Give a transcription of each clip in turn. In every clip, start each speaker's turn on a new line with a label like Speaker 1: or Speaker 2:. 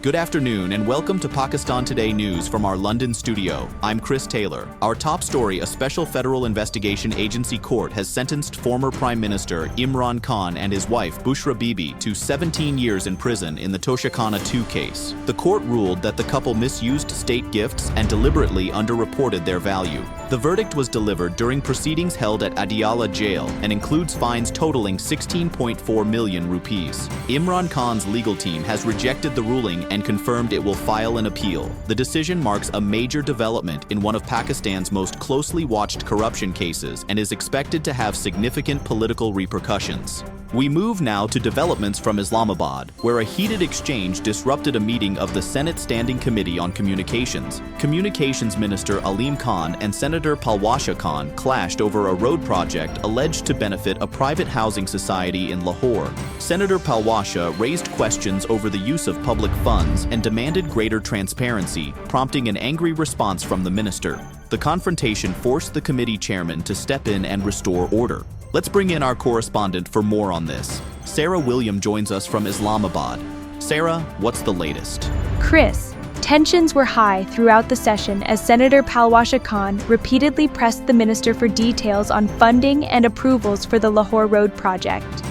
Speaker 1: Good afternoon and welcome to Pakistan Today News from our London studio. I'm Chris Taylor. Our top story, a special federal investigation agency court has sentenced former Prime Minister Imran Khan and his wife Bushra Bibi to 17 years in prison in the Toshakhana 2 case. The court ruled that the couple misused state gifts and deliberately underreported their value. The verdict was delivered during proceedings held at Adiala jail and includes fines totaling 16.4 million rupees. Imran Khan's legal team has rejected the ruling and confirmed it will file an appeal. The decision marks a major development in one of Pakistan's most closely watched corruption cases and is expected to have significant political repercussions. We move now to developments from Islamabad, where a heated exchange disrupted a meeting of the Senate Standing Committee on Communications. Communications Minister Aleem Khan and Senator Palwasha Khan clashed over a road project alleged to benefit a private housing society in Lahore. Senator Palwasha raised questions over the use of public funds and demanded greater transparency, prompting an angry response from the minister. The confrontation forced the committee chairman to step in and restore order. Let's bring in our correspondent for more on this. Sarah William joins us from Islamabad. Sarah, what's the latest?
Speaker 2: Chris, tensions were high throughout the session as Senator Palwasha Khan repeatedly pressed the minister for details on funding and approvals for the Lahore Road project.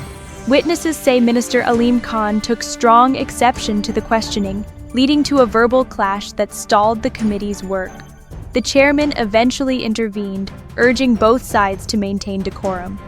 Speaker 2: Witnesses say Minister Aleem Khan took strong exception to the questioning, leading to a verbal clash that stalled the committee's work. The chairman eventually intervened, urging both sides to maintain decorum.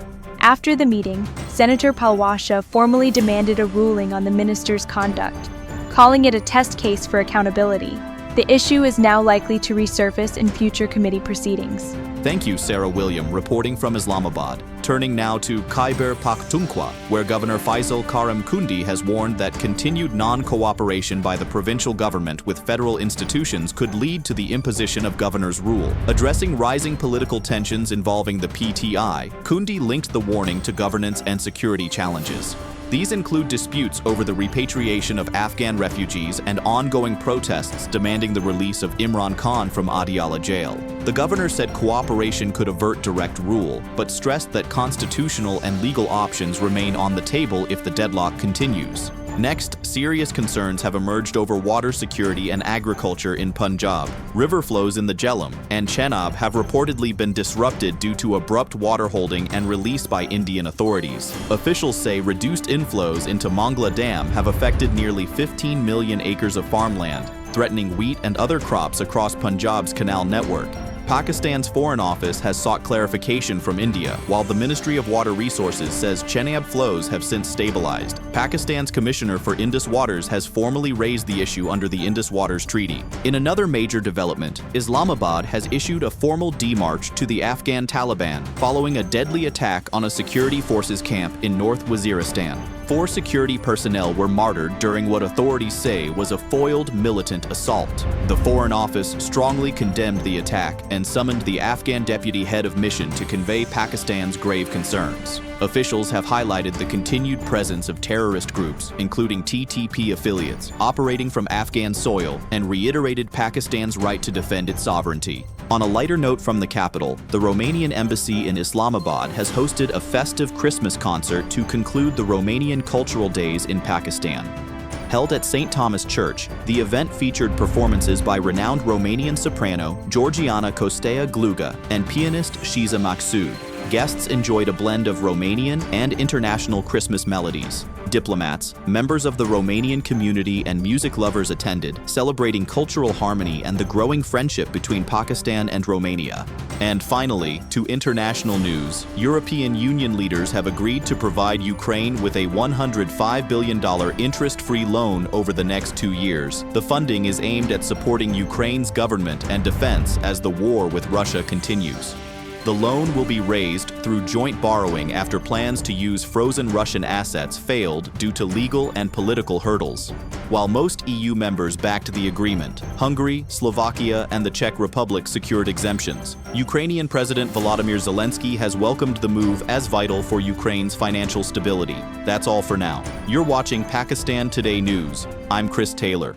Speaker 2: After the meeting, Senator Palwasha formally demanded a ruling on the minister's conduct, calling it a test case for accountability. The issue is now likely to resurface in future committee proceedings.
Speaker 1: Thank you, Sarah William, reporting from Islamabad. Turning now to Khyber Pakhtunkhwa, where Governor Faisal Karim Kundi has warned that continued non-cooperation by the provincial government with federal institutions could lead to the imposition of governor's rule. Addressing rising political tensions involving the PTI, Kundi linked the warning to governance and security challenges. These include disputes over the repatriation of Afghan refugees and ongoing protests demanding the release of Imran Khan from Adiala jail. The governor said cooperation could avert direct rule, but stressed that constitutional and legal options remain on the table if the deadlock continues. Next, serious concerns have emerged over water security and agriculture in Punjab. River flows in the Jhelum and Chenab have reportedly been disrupted due to abrupt water holding and release by Indian authorities. Officials say reduced inflows into Mangla Dam have affected nearly 15 million acres of farmland, threatening wheat and other crops across Punjab's canal network. Pakistan's Foreign Office has sought clarification from India, while the Ministry of Water Resources says Chenab flows have since stabilized. Pakistan's Commissioner for Indus Waters has formally raised the issue under the Indus Waters Treaty. In another major development, Islamabad has issued a formal demarch to the Afghan Taliban following a deadly attack on a security forces camp in North Waziristan. 4 security personnel were martyred during what authorities say was a foiled militant assault. The Foreign Office strongly condemned the attack and summoned the Afghan deputy head of mission to convey Pakistan's grave concerns. Officials have highlighted the continued presence of terrorist groups, including TTP affiliates, operating from Afghan soil and reiterated Pakistan's right to defend its sovereignty. On a lighter note from the capital, the Romanian embassy in Islamabad has hosted a festive Christmas concert to conclude the Romanian Cultural Days in Pakistan. Held at St. Thomas Church, the event featured performances by renowned Romanian soprano Georgiana Costea Gluga and pianist Shiza Maksud. Guests enjoyed a blend of Romanian and international Christmas melodies. Diplomats, members of the Romanian community and music lovers attended, celebrating cultural harmony and the growing friendship between Pakistan and Romania. And finally, to international news, European Union leaders have agreed to provide Ukraine with a $105 billion interest-free loan over the next 2 years. The funding is aimed at supporting Ukraine's government and defense as the war with Russia continues. The loan will be raised through joint borrowing after plans to use frozen Russian assets failed due to legal and political hurdles. While most EU members backed the agreement, Hungary, Slovakia, and the Czech Republic secured exemptions. Ukrainian President Volodymyr Zelensky has welcomed the move as vital for Ukraine's financial stability. That's all for now. You're watching Pakistan Today News. I'm Chris Taylor.